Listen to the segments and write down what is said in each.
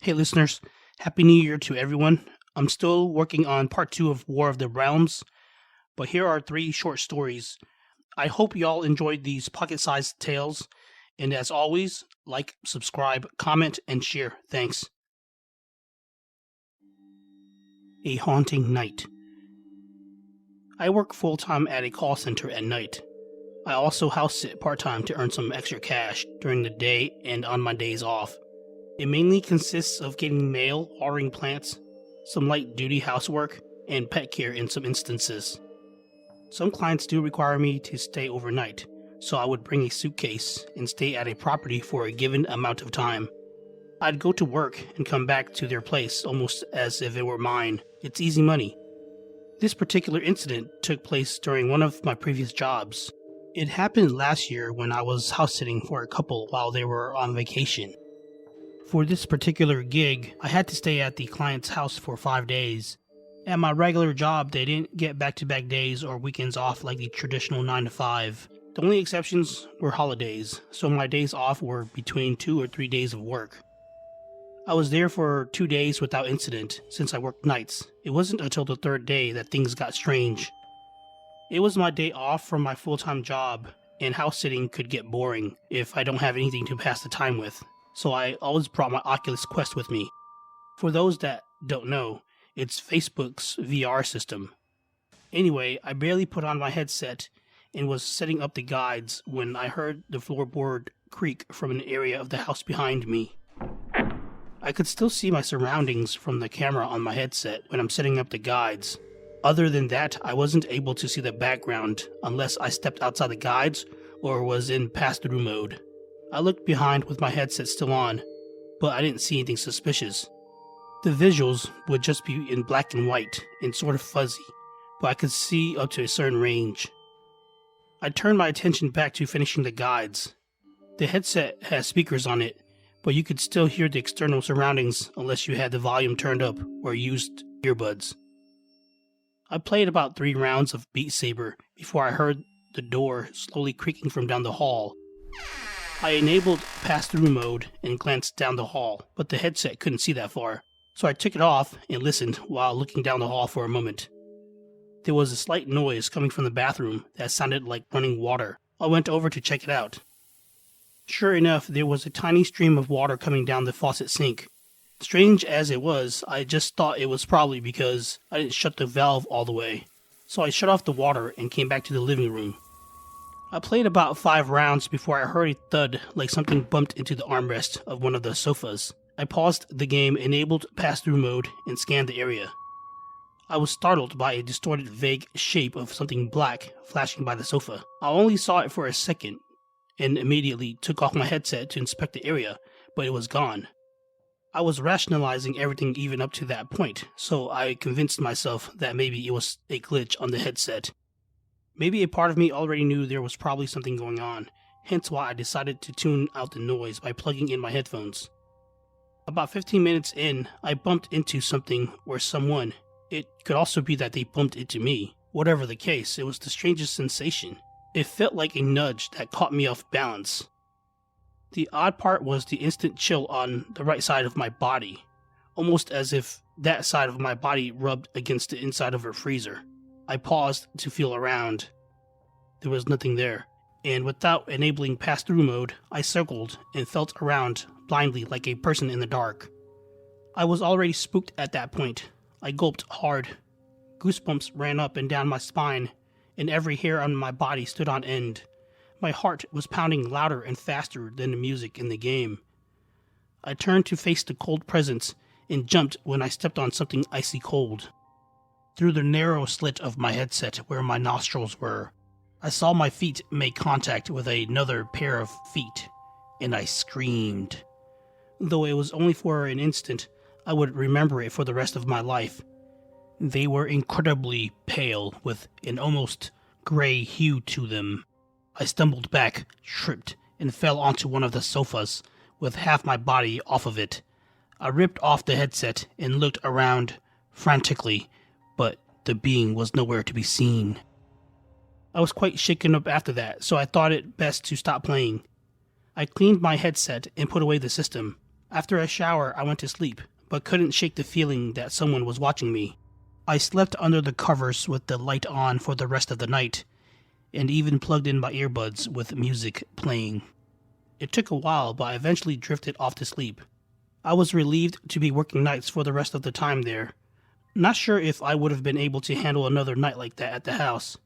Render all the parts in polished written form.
Hey listeners, Happy New Year to everyone. I'm still working on part 2 of War of the Realms, but here are 3 short stories. I hope y'all enjoyed these pocket-sized tales, and as always, like, subscribe, comment, and share. Thanks. A Haunting Night. I work full-time at a call center at night. I also house sit part-time to earn some extra cash during the day and on my days off. It mainly consists of getting mail, watering plants, some light-duty housework, and pet care in some instances. Some clients do require me to stay overnight, so I would bring a suitcase and stay at a property for a given amount of time. I'd go to work and come back to their place almost as if it were mine. It's easy money. This particular incident took place during one of my previous jobs. It happened last year when I was house-sitting for a couple while they were on vacation. For this particular gig, I had to stay at the client's house for 5 days. At my regular job, they didn't get back-to-back days or weekends off like the traditional 9 to 5. The only exceptions were holidays, so my days off were between 2 or 3 days of work. I was there for 2 days without incident, since I worked nights. It wasn't until the 3rd day that things got strange. It was my day off from my full-time job, and house-sitting could get boring if I don't have anything to pass the time with. So I always brought my Oculus Quest with me. For those that don't know, it's Facebook's VR system. Anyway, I barely put on my headset and was setting up the guides when I heard the floorboard creak from an area of the house behind me. I could still see my surroundings from the camera on my headset when I'm setting up the guides. Other than that, I wasn't able to see the background unless I stepped outside the guides or was in pass-through mode. I looked behind with my headset still on, but I didn't see anything suspicious. The visuals would just be in black and white and sort of fuzzy, but I could see up to a certain range. I turned my attention back to finishing the guides. The headset has speakers on it, but you could still hear the external surroundings unless you had the volume turned up or used earbuds. I played about 3 rounds of Beat Saber before I heard the door slowly creaking from down the hall. I enabled pass-through mode and glanced down the hall, but the headset couldn't see that far, so I took it off and listened while looking down the hall for a moment. There was a slight noise coming from the bathroom that sounded like running water. I went over to check it out. Sure enough, there was a tiny stream of water coming down the faucet sink. Strange as it was, I just thought it was probably because I didn't shut the valve all the way, so I shut off the water and came back to the living room. I played about 5 rounds before I heard a thud like something bumped into the armrest of one of the sofas. I paused the game, enabled pass-through mode, and scanned the area. I was startled by a distorted vague shape of something black flashing by the sofa. I only saw it for a second, and immediately took off my headset to inspect the area, but it was gone. I was rationalizing everything even up to that point, so I convinced myself that maybe it was a glitch on the headset. Maybe a part of me already knew there was probably something going on, hence why I decided to tune out the noise by plugging in my headphones. About 15 minutes in, I bumped into something or someone. It could also be that they bumped into me. Whatever the case, it was the strangest sensation. It felt like a nudge that caught me off balance. The odd part was the instant chill on the right side of my body, almost as if that side of my body rubbed against the inside of a freezer. I paused to feel around. There was nothing there, and without enabling pass-through mode, I circled and felt around blindly like a person in the dark. I was already spooked at that point. I gulped hard. Goosebumps ran up and down my spine, and every hair on my body stood on end. My heart was pounding louder and faster than the music in the game. I turned to face the cold presence and jumped when I stepped on something icy cold. Through the narrow slit of my headset where my nostrils were, I saw my feet make contact with another pair of feet, and I screamed. Though it was only for an instant, I would remember it for the rest of my life. They were incredibly pale, with an almost gray hue to them. I stumbled back, tripped, and fell onto one of the sofas, with half my body off of it. I ripped off the headset and looked around frantically, but the being was nowhere to be seen. I was quite shaken up after that, so I thought it best to stop playing. I cleaned my headset and put away the system. After a shower, I went to sleep, but couldn't shake the feeling that someone was watching me. I slept under the covers with the light on for the rest of the night, and even plugged in my earbuds with music playing. It took a while, but I eventually drifted off to sleep. I was relieved to be working nights for the rest of the time there. Not sure if I would have been able to handle another night like that at the house.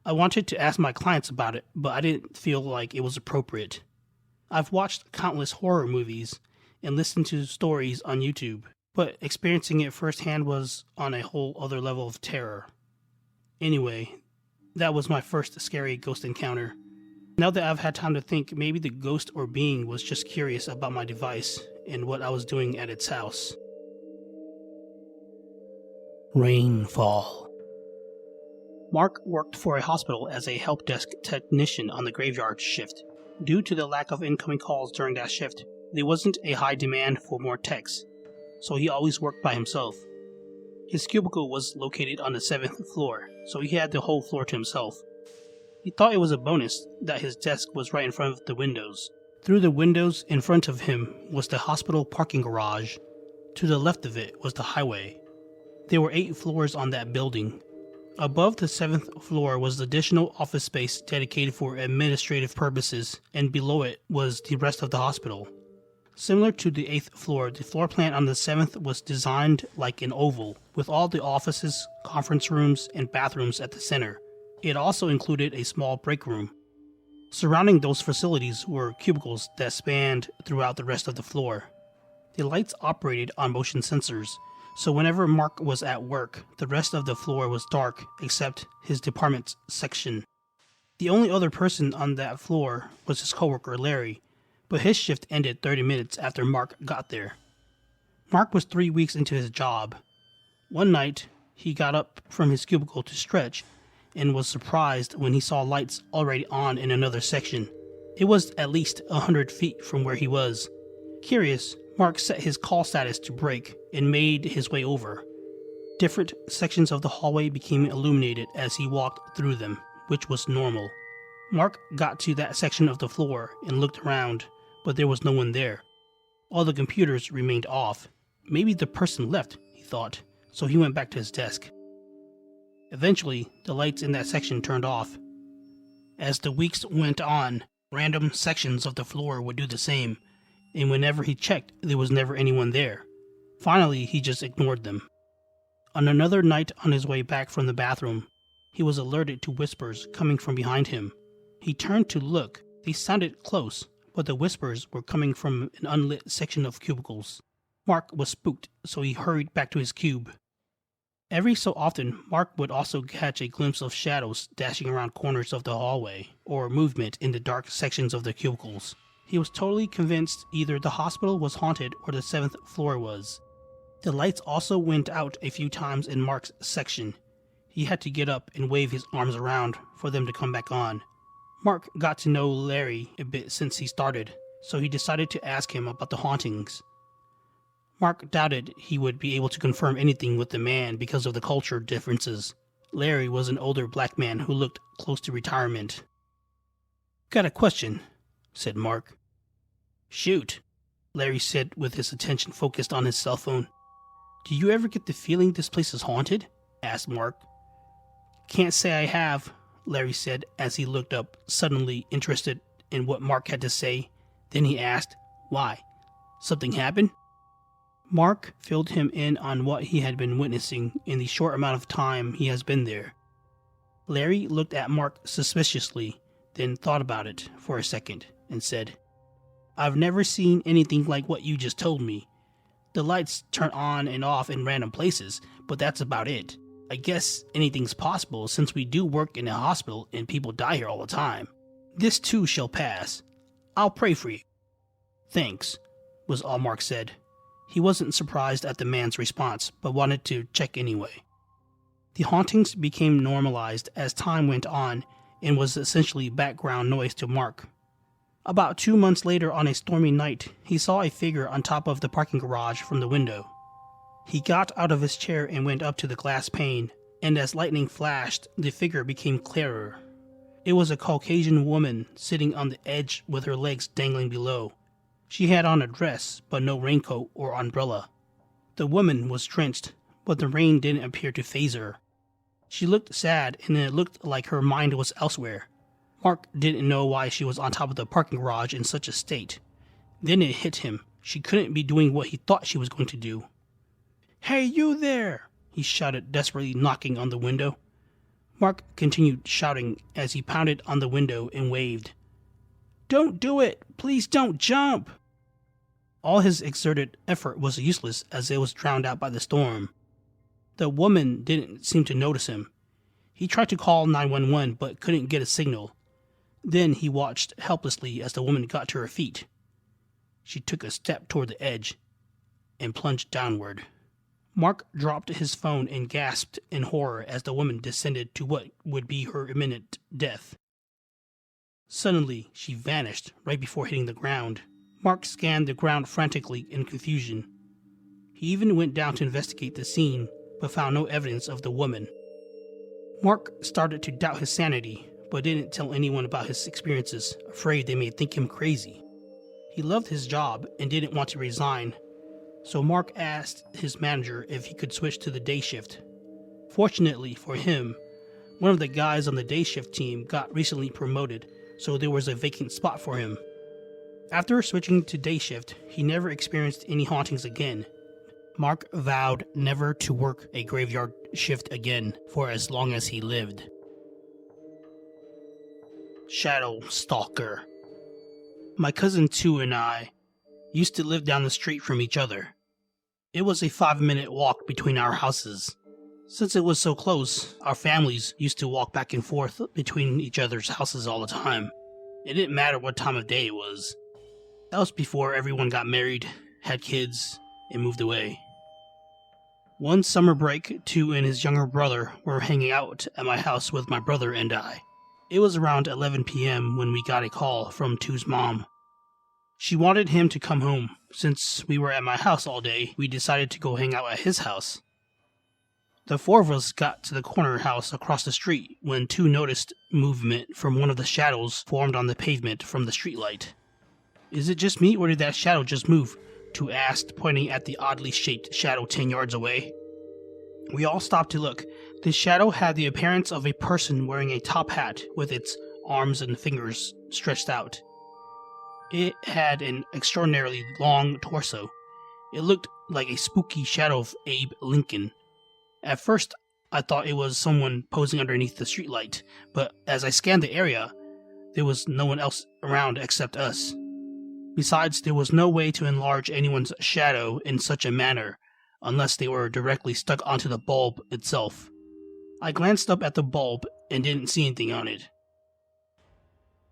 I wanted to ask my clients about it, but I didn't feel like it was appropriate. I've watched countless horror movies and listened to stories on YouTube, but experiencing it firsthand was on a whole other level of terror. Anyway, that was my first scary ghost encounter. Now that I've had time to think, maybe the ghost or being was just curious about my device and what I was doing at its house. Rainfall. Mark worked for a hospital as a help desk technician on the graveyard shift. Due to the lack of incoming calls during that shift, there wasn't a high demand for more techs, so he always worked by himself. His cubicle was located on the 7th floor, so he had the whole floor to himself. He thought it was a bonus that his desk was right in front of the windows. Through the windows in front of him was the hospital parking garage. To the left of it was the highway. There were 8 floors on that building. Above the 7th floor was additional office space dedicated for administrative purposes, and below it was the rest of the hospital. Similar to the 8th floor, the floor plan on the 7th was designed like an oval, with all the offices, conference rooms, and bathrooms at the center. It also included a small break room. Surrounding those facilities were cubicles that spanned throughout the rest of the floor. The lights operated on motion sensors, so whenever Mark was at work, the rest of the floor was dark except his department's section. The only other person on that floor was his coworker Larry, but his shift ended 30 minutes after Mark got there. Mark was 3 weeks into his job. One night, he got up from his cubicle to stretch and was surprised when he saw lights already on in another section. It was at least 100 feet from where he was. Curious, Mark set his call status to break and made his way over. Different sections of the hallway became illuminated as he walked through them, which was normal. Mark got to that section of the floor and looked around, but there was no one there. All the computers remained off. Maybe the person left, he thought, so he went back to his desk. Eventually, the lights in that section turned off. As the weeks went on, random sections of the floor would do the same, and whenever he checked, there was never anyone there. Finally, he just ignored them. On another night on his way back from the bathroom, he was alerted to whispers coming from behind him. He turned to look. They sounded close, but the whispers were coming from an unlit section of cubicles. Mark was spooked, so he hurried back to his cube. Every so often, Mark would also catch a glimpse of shadows dashing around corners of the hallway, or movement in the dark sections of the cubicles. He was totally convinced either the hospital was haunted or the 7th floor was. The lights also went out a few times in Mark's section. He had to get up and wave his arms around for them to come back on. Mark got to know Larry a bit since he started, so he decided to ask him about the hauntings. Mark doubted he would be able to confirm anything with the man because of the culture differences. Larry was an older black man who looked close to retirement. "Got a question," said Mark. "Shoot," Larry said with his attention focused on his cell phone. "Do you ever get the feeling this place is haunted?" asked Mark. "Can't say I have," Larry said as he looked up, suddenly interested in what Mark had to say. Then he asked, "Why? Something happened?" Mark filled him in on what he had been witnessing in the short amount of time he has been there. Larry looked at Mark suspiciously, then thought about it for a second and said, "I've never seen anything like what you just told me. The lights turn on and off in random places, but that's about it. I guess anything's possible since we do work in a hospital and people die here all the time. This too shall pass. I'll pray for you." "Thanks," was all Mark said. He wasn't surprised at the man's response, but wanted to check anyway. The hauntings became normalized as time went on and was essentially background noise to Mark. About 2 months later on a stormy night, he saw a figure on top of the parking garage from the window. He got out of his chair and went up to the glass pane, and as lightning flashed, the figure became clearer. It was a Caucasian woman sitting on the edge with her legs dangling below. She had on a dress, but no raincoat or umbrella. The woman was drenched, but the rain didn't appear to faze her. She looked sad, and it looked like her mind was elsewhere. Mark didn't know why she was on top of the parking garage in such a state. Then it hit him. She couldn't be doing what he thought she was going to do. "Hey, you there!" he shouted, desperately knocking on the window. Mark continued shouting as he pounded on the window and waved. "Don't do it! Please don't jump!" All his exerted effort was useless as it was drowned out by the storm. The woman didn't seem to notice him. He tried to call 911 but couldn't get a signal. Then he watched helplessly as the woman got to her feet. She took a step toward the edge and plunged downward. Mark dropped his phone and gasped in horror as the woman descended to what would be her imminent death. Suddenly, she vanished right before hitting the ground. Mark scanned the ground frantically in confusion. He even went down to investigate the scene, but found no evidence of the woman. Mark started to doubt his sanity, but didn't tell anyone about his experiences, afraid they may think him crazy. He loved his job and didn't want to resign, so Mark asked his manager if he could switch to the day shift. Fortunately for him, one of the guys on the day shift team got recently promoted, so there was a vacant spot for him. After switching to day shift, he never experienced any hauntings again. Mark vowed never to work a graveyard shift again for as long as he lived. Shadow Stalker. My cousin Tu and I used to live down the street from each other. It was a 5-minute walk between our houses. Since it was so close, our families used to walk back and forth between each other's houses all the time. It didn't matter what time of day it was. That was before everyone got married, had kids, and moved away. One summer break, Tu and his younger brother were hanging out at my house with my brother and I. It was around 11 p.m. when we got a call from Tu's mom. She wanted him to come home. Since we were at my house all day, we decided to go hang out at his house. The four of us got to the corner house across the street when Tu noticed movement from one of the shadows formed on the pavement from the streetlight. "Is it just me, or did that shadow just move?" Tu asked, pointing at the oddly shaped shadow 10 yards away. We all stopped to look. The shadow had the appearance of a person wearing a top hat with its arms and fingers stretched out. It had an extraordinarily long torso. It looked like a spooky shadow of Abe Lincoln. At first, I thought it was someone posing underneath the streetlight, but as I scanned the area, there was no one else around except us. Besides, there was no way to enlarge anyone's shadow in such a manner, unless they were directly stuck onto the bulb itself. I glanced up at the bulb and didn't see anything on it.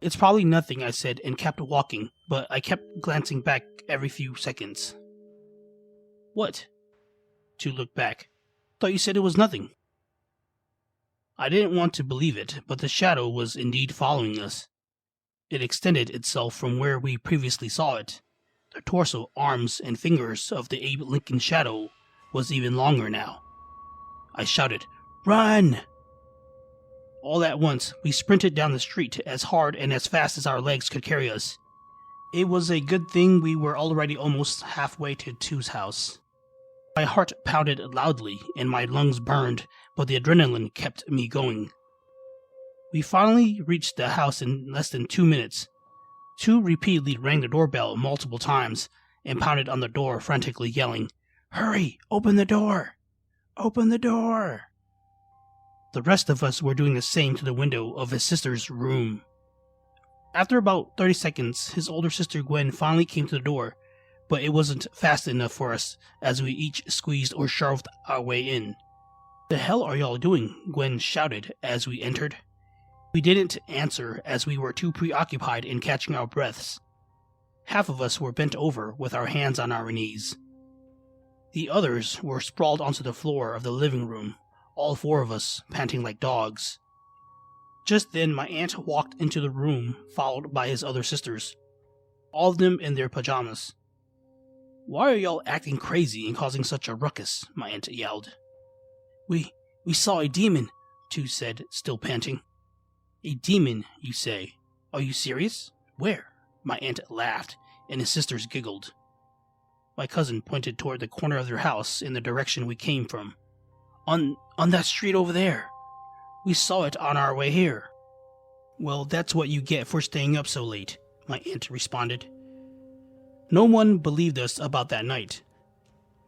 "It's probably nothing," I said, and kept walking, but I kept glancing back every few seconds. "What?" Tu looked back. "Thought you said it was nothing." I didn't want to believe it, but the shadow was indeed following us. It extended itself from where we previously saw it. The torso, arms, and fingers of the Abe Lincoln shadow was even longer now. I shouted, "Run!" All at once, we sprinted down the street as hard and as fast as our legs could carry us. It was a good thing we were already almost halfway to Tu's house. My heart pounded loudly and my lungs burned, but the adrenaline kept me going. We finally reached the house in less than 2 minutes. Tu repeatedly rang the doorbell multiple times and pounded on the door, frantically yelling, "Hurry! Open the door! Open the door!" The rest of us were doing the same to the window of his sister's room. After about 30 seconds, his older sister Gwen finally came to the door, but it wasn't fast enough for us as we each squeezed or shoved our way in. "The hell are y'all doing?" Gwen shouted as we entered. We didn't answer as we were too preoccupied in catching our breaths. Half of us were bent over with our hands on our knees. The others were sprawled onto the floor of the living room, all 4 of us panting like dogs. Just then my aunt walked into the room, followed by his other sisters, all of them in their pajamas. "Why are y'all acting crazy and causing such a ruckus?" my aunt yelled. We saw a demon," Tu said, still panting. "A demon, you say? Are you serious? Where?" My aunt laughed. and his sisters giggled. My cousin pointed toward the corner of their house in the direction we came from. On that street over there. We saw it on our way here. Well, that's what you get for staying up so late, my aunt responded. No one believed us about that night,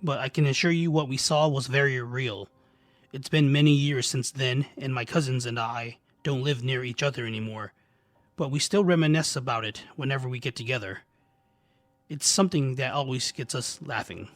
but I can assure you what we saw was very real. It's been many years since then, and my cousins and I don't live near each other anymore, but we still reminisce about it whenever we get together. It's something that always gets us laughing.